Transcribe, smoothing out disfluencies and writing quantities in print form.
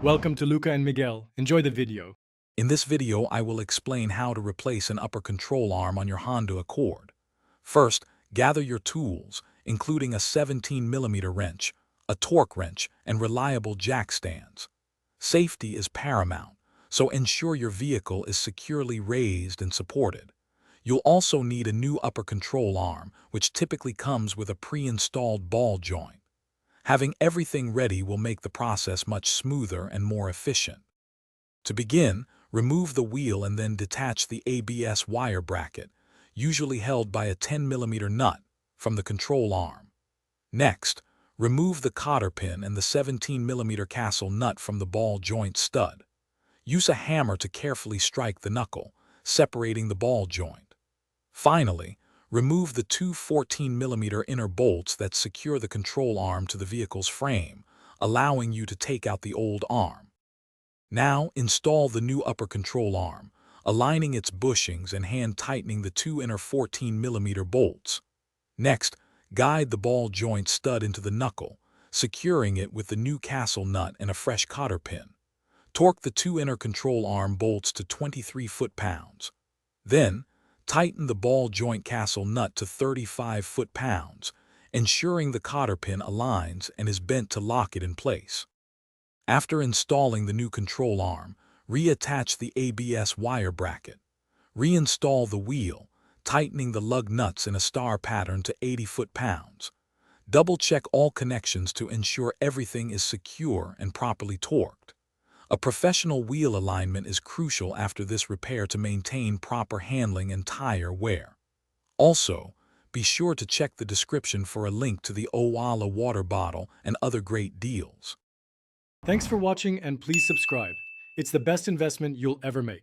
Welcome to Luca and Miguel. Enjoy the video. In this video, I will explain how to replace an upper control arm on your Honda Accord. First, gather your tools, including a 17mm wrench, a torque wrench, and reliable jack stands. Safety is paramount, so ensure your vehicle is securely raised and supported. You'll also need a new upper control arm, which typically comes with a pre-installed ball joint. Having everything ready will make the process much smoother and more efficient. To begin, remove the wheel and then detach the ABS wire bracket, usually held by a 10mm nut, from the control arm. Next, remove the cotter pin and the 17mm castle nut from the ball joint stud. Use a hammer to carefully strike the knuckle, separating the ball joint. Finally, remove the two 14mm inner bolts that secure the control arm to the vehicle's frame, allowing you to take out the old arm. Now, install the new upper control arm, aligning its bushings and hand-tightening the two inner 14mm bolts. Next, guide the ball joint stud into the knuckle, securing it with the new castle nut and a fresh cotter pin. Torque the two inner control arm bolts to 23 foot-pounds. Then, tighten the ball joint castle nut to 35 foot-pounds, ensuring the cotter pin aligns and is bent to lock it in place. After installing the new control arm, reattach the ABS wire bracket. Reinstall the wheel, tightening the lug nuts in a star pattern to 80 foot-pounds. Double-check all connections to ensure everything is secure and properly torqued. A professional wheel alignment is crucial after this repair to maintain proper handling and tire wear. Also, be sure to check the description for a link to the Owala water bottle and other great deals. Thanks for watching and please subscribe. It's the best investment you'll ever make.